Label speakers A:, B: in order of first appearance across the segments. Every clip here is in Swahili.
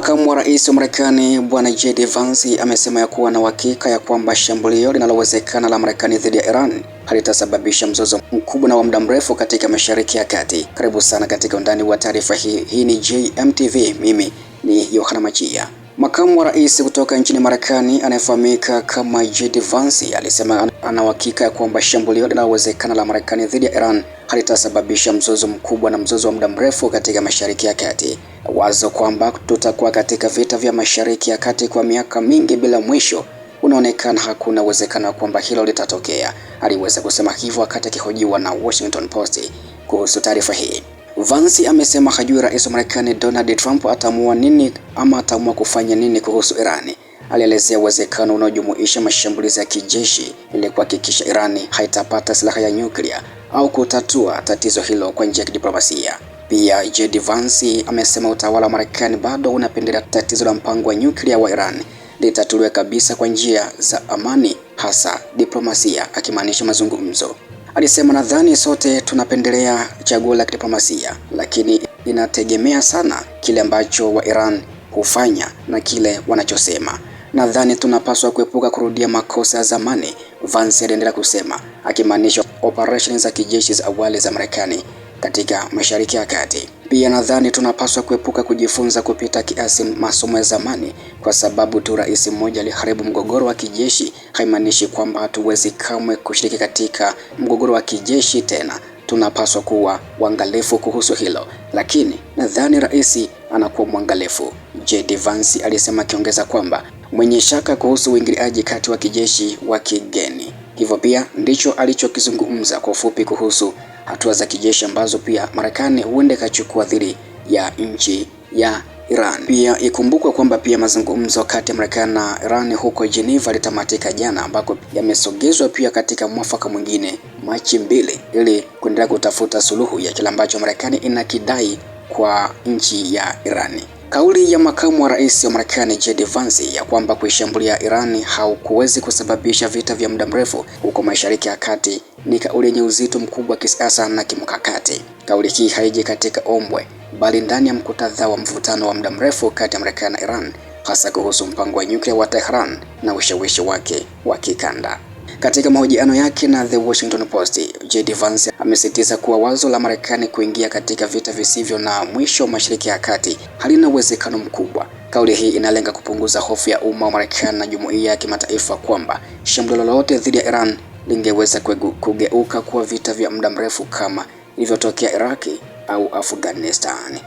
A: Makamu wa Rais wa Marekani Bwana JD Vance amesema ya kuwa na uhakika ya kwamba shambulio linalowezekana la Marekani dhidi ya Iran halitasababisha mzozo mkubwa na wa muda mrefu katika Mashariki ya Kati. Karibu sana katika undani wa taarifa hii. Hii ni JMTV. Mimi ni Yohana Machia. Makamu wa Rais kutoka nchini Marekani anayefahamika kama JD Vance alisema ana uhakika ya kwamba shambulio linalowezekana la Marekani dhidi ya Iran halitasababisha mzozo mkubwa na mzozo wa muda mrefu katika Mashariki ya Kati. Wazo kwamba tutakuwa katika vita vya Mashariki ya Kati kwa miaka mingi bila mwisho unaonekana hakuna uwezekano kwamba hilo litatokea. Aliweza kusema hivyo wakati akihojiwa na Washington Post kuhusu taarifa hii. Vance amesema hajui rais wa Marekani Donald Trump ataamua nini ama ataamua kufanya nini kuhusu Irani. Alielezea uwezekano unaojumuisha mashambulizi ya kijeshi ili kuhakikisha Irani haitapata silaha ya nyuklia au kutatua tatizo hilo kwa njia ya kidiplomasia. Pia JD Vance amesema utawala wa Marekani bado unapendelea tatizo la mpango wa nyuklia wa Iran litatuliwe kabisa kwa njia za amani, hasa diplomasia, akimaanisha mazungumzo. Alisema, nadhani sote tunapendelea chaguo la diplomasia, lakini inategemea sana kile ambacho wa Iran hufanya na kile wanachosema. Nadhani tunapaswa kuepuka kurudia makosa ya zamani, Vance aliendelea kusema, akimaanisha operesheni za kijeshi za awali za Marekani katika Mashariki ya Kati. Pia nadhani tunapaswa kuepuka kujifunza kupita kiasi masomo ya zamani, kwa sababu tu rais mmoja aliharibu mgogoro wa kijeshi haimaanishi kwamba hatuwezi kamwe kushiriki katika mgogoro wa kijeshi tena. Tunapaswa kuwa waangalifu kuhusu hilo, lakini nadhani rais anakuwa mwangalifu, JD Vance alisema, akiongeza kwamba mwenye shaka kuhusu uingiliaji kati wa kijeshi wa kigeni. Hivyo pia ndicho alichokizungumza kwa ufupi kuhusu hatua za kijeshi ambazo pia Marekani huenda ikachukua dhidi ya nchi ya Iran. Pia ikumbukwe kwamba pia mazungumzo kati ya Marekani na Iran huko Geneva litamatika jana, ambako yamesogezwa pia katika mwafaka mwingine Machi 2 ili kuendelea kutafuta suluhu ya kile ambacho Marekani inakidai kwa nchi ya Iran. Kauli ya makamu wa rais wa Marekani JD Vance ya kwamba kuishambulia Iran haukuwezi kusababisha vita vya muda mrefu huko Mashariki ya Kati ni kauli yenye uzito mkubwa kisiasa na kimkakati. Kauli hii haiji katika ombwe, bali ndani ya mkutadha wa mvutano wa muda mrefu kati ya Marekani na Iran, hasa kuhusu mpango wa nyuklia wa Tehran na ushawishi wake wa kikanda. Katika mahojiano yake na The Washington Post, JD Vance amesisitiza kuwa wazo la Marekani kuingia katika vita visivyo na mwisho Mashariki ya Kati halina uwezekano mkubwa. Kauli hii inalenga kupunguza hofu ya umma wa Marekani na jumuiya ya kimataifa kwamba shambulio lolote dhidi ya Iran lingeweza kugeuka kuwa vita vya muda mrefu kama ilivyotokea Iraki au Afghanistan.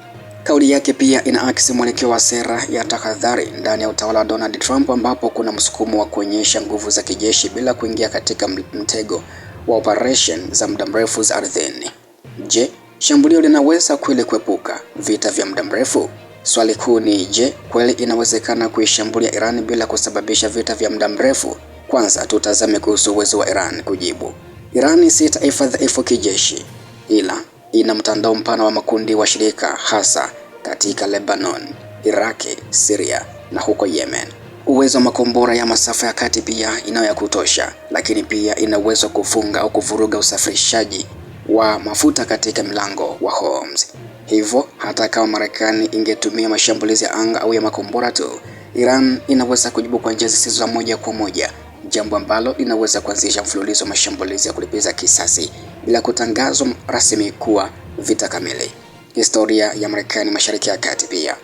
A: Kauli yake pia inaakisi mwelekeo wa sera ya tahadhari ndani ya utawala wa Donald Trump, ambapo kuna msukumo wa kuonyesha nguvu za kijeshi bila kuingia katika mtego wa operation za muda mrefu za ardhini. Je, shambulio linaweza kweli kuepuka vita vya muda mrefu? Swali kuu ni je, kweli inawezekana kuishambulia Iran bila kusababisha vita vya muda mrefu? Kwanza tutazame kuhusu uwezo wa Iran kujibu. Iran si taifa dhaifu kijeshi, ila ina mtandao mpana wa makundi wa shirika, hasa katika Lebanon, Iraki, Syria na huko Yemen. Uwezo wa makombora ya masafa ya kati pia inayo ya kutosha, lakini pia ina uwezo wa kufunga au kuvuruga usafirishaji wa mafuta katika mlango wa Hormuz. Hivyo hata kama Marekani ingetumia mashambulizi ya anga au ya makombora tu, Iran inaweza kujibu kwa njia zisizo za moja kwa moja, jambo ambalo linaweza kuanzisha mfululizo wa mashambulizi ya kulipiza kisasi bila kutangazwa rasmi kuwa vita kamili. Historia ya Marekani Mashariki ya Kati pia.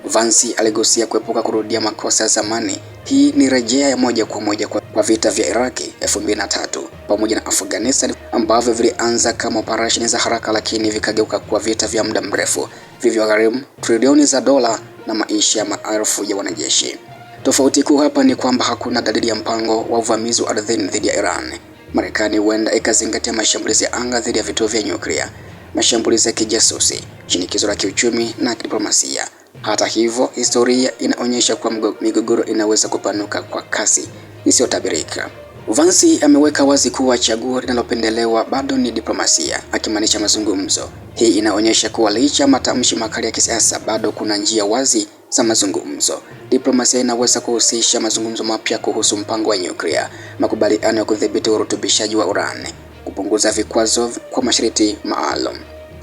A: Vance aligusia kuepuka kurudia makosa ya zamani. Hii ni rejea ya moja kwa moja kwa vita vya Iraki 2003 pamoja na Afghanistan ambavyo vilianza kama operesheni za haraka, lakini vikageuka kuwa vita vya muda mrefu vilivyogharimu trilioni za dola na maisha ya maelfu ya wanajeshi. Tofauti kuu hapa ni kwamba hakuna dalili ya mpango wa uvamizi wa ardhini dhidi ya Iran. Marekani huenda ikazingatia mashambulizi ya anga dhidi ya vituo vya nyuklia, mashambulizi ya kijasusi, shinikizo la kiuchumi na kidiplomasia. Hata hivyo, historia inaonyesha kuwa migogoro inaweza kupanuka kwa kasi isiyotabirika. Vance ameweka wazi kuwa chaguo linalopendelewa bado ni diplomasia, akimaanisha mazungumzo. Hii inaonyesha kuwa licha matamshi makali ya kisiasa, bado kuna njia wazi za mazungumzo. Diplomasia inaweza kuhusisha mazungumzo mapya kuhusu mpango wa nyuklia, makubaliano ya kudhibiti urutubishaji wa urani, kupunguza vikwazo kwa masharti maalum.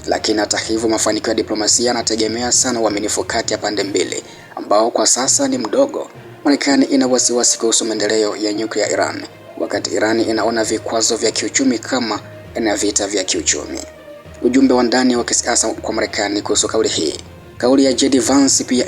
A: Lakini hata hivyo, mafanikio ya diplomasia yanategemea sana uaminifu kati ya pande mbili, ambao kwa sasa ni mdogo. Marekani ina wasiwasi kuhusu maendeleo ya nyuklia ya Iran, wakati Iran inaona vikwazo vya kiuchumi kama ina vita vya kiuchumi. Ujumbe wa ndani wa kisiasa kwa Marekani kuhusu kauli hii. Kauli ya JD Vance pia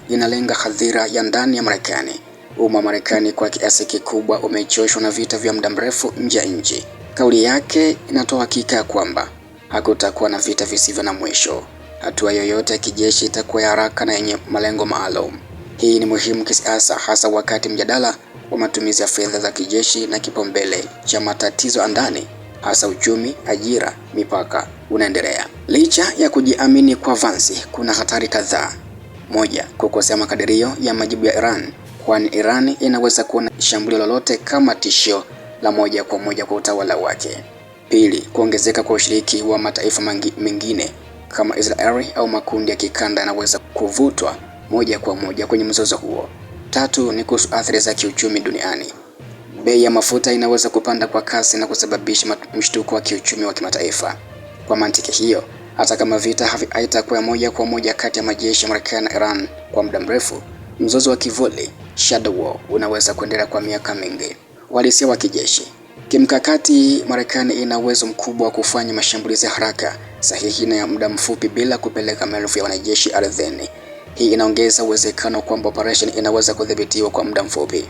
A: inalenga hadhira ya ndani ya Marekani. Umma wa Marekani kwa kiasi kikubwa umechoshwa na vita vya muda mrefu nje ya nchi. Kauli yake inatoa hakika kwamba hakutakuwa na vita visivyo na mwisho. Hatua yoyote ya kijeshi itakuwa ya haraka na yenye malengo maalum. Hii ni muhimu kisiasa, hasa wakati mjadala wa matumizi ya fedha za kijeshi na kipaumbele cha matatizo ya ndani, hasa uchumi, ajira, mipaka unaendelea. Licha ya kujiamini kwa Vance, kuna hatari kadhaa. Moja, kukosea makadirio ya majibu ya Iran, kwani Iran inaweza kuona shambulio lolote kama tishio la moja kwa moja kwa utawala wake. Pili, kuongezeka kwa ushiriki wa mataifa mengine kama Israeli au makundi ya kikanda yanaweza kuvutwa moja kwa moja kwenye mzozo huo. Tatu, ni kuhusu athari za kiuchumi duniani. Bei ya mafuta inaweza kupanda kwa kasi na kusababisha mshtuko wa kiuchumi wa kimataifa. Kwa mantiki hiyo, hata kama vita haitakuwa moja kwa moja kati ya majeshi ya Marekani na Iran kwa muda mrefu, mzozo wa kivuli, shadow war, unaweza kuendelea kwa miaka mingi. Uhalisia wa kijeshi. Kimkakati, Marekani ina uwezo mkubwa wa kufanya mashambulizi haraka, sahihi na ya muda mfupi bila kupeleka maelfu ya wanajeshi ardhini. Hii inaongeza uwezekano kwamba operation inaweza kudhibitiwa kwa muda mfupi.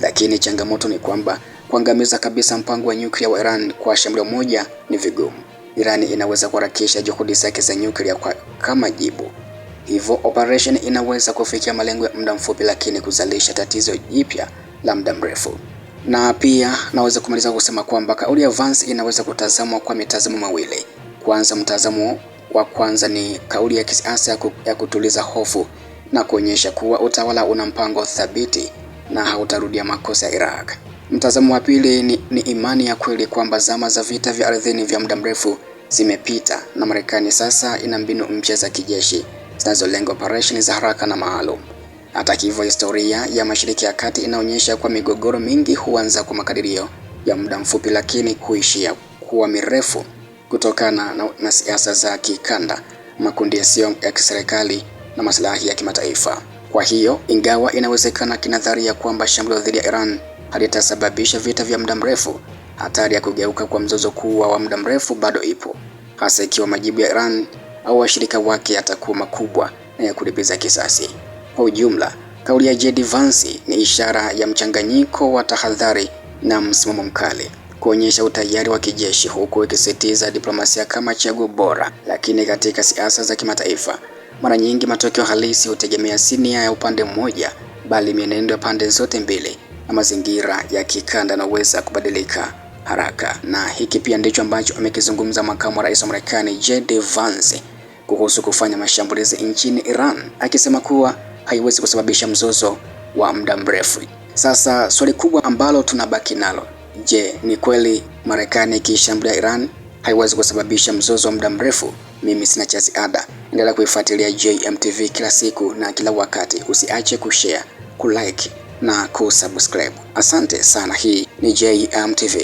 A: Lakini changamoto ni kwamba kuangamiza kabisa mpango wa nyuklia wa Iran kwa shambulio moja ni vigumu. Iran inaweza kuharakisha juhudi zake za nyuklia kama jibu. Hivyo operation inaweza kufikia malengo ya muda mfupi, lakini kuzalisha tatizo jipya la muda mrefu. Na pia naweza kumaliza kusema kwamba kauli ya Vance inaweza kutazamwa kwa mitazamo mawili. Kwanza, mtazamo wa kwanza ni kauli ya kisiasa ya kutuliza hofu na kuonyesha kuwa utawala una mpango thabiti na hautarudia makosa ya Iraq. Mtazamo wa pili ni imani ya kweli kwamba zama za vita vya ardhini vya muda mrefu zimepita na Marekani sasa ina mbinu mpya za kijeshi zinazolenga operesheni za haraka na maalum. Hata hivyo, historia ya Mashariki ya Kati inaonyesha kwa migogoro mingi huanza kwa makadirio ya muda mfupi, lakini huishia kuwa mirefu kutokana na siasa za kikanda, makundi yasiyo ya kiserikali na maslahi ya kimataifa. Kwa hiyo, ingawa inawezekana kinadharia kwamba shambulio dhidi ya Iran halitasababisha vita vya muda mrefu, hatari ya kugeuka kwa mzozo kuwa wa muda mrefu bado ipo, hasa ikiwa majibu ya Iran au washirika wake yatakuwa makubwa na ya kulipiza kisasi. Kwa ujumla, kauli ya JD Vance ni ishara ya mchanganyiko wa tahadhari na msimamo mkali, kuonyesha utayari wa kijeshi huku ikisisitiza diplomasia kama chaguo bora. Lakini katika siasa za kimataifa, mara nyingi matokeo halisi hutegemea si nia ya upande mmoja, bali mienendo ya pande zote mbili, na mazingira ya kikanda yanaweza kubadilika haraka. Na hiki pia ndicho ambacho amekizungumza makamu wa rais wa Marekani JD Vance kuhusu kufanya mashambulizi nchini Iran, akisema kuwa haiwezi kusababisha mzozo wa muda mrefu. Sasa swali kubwa ambalo tunabaki nalo, je, ni kweli Marekani ikishambulia Iran haiwezi kusababisha mzozo wa muda mrefu? Mimi sina cha ziada. Endelea kuifuatilia JMTV kila siku na kila wakati. Usiache kushare, kulike na kusubscribe. Asante sana. Hii ni JMTV.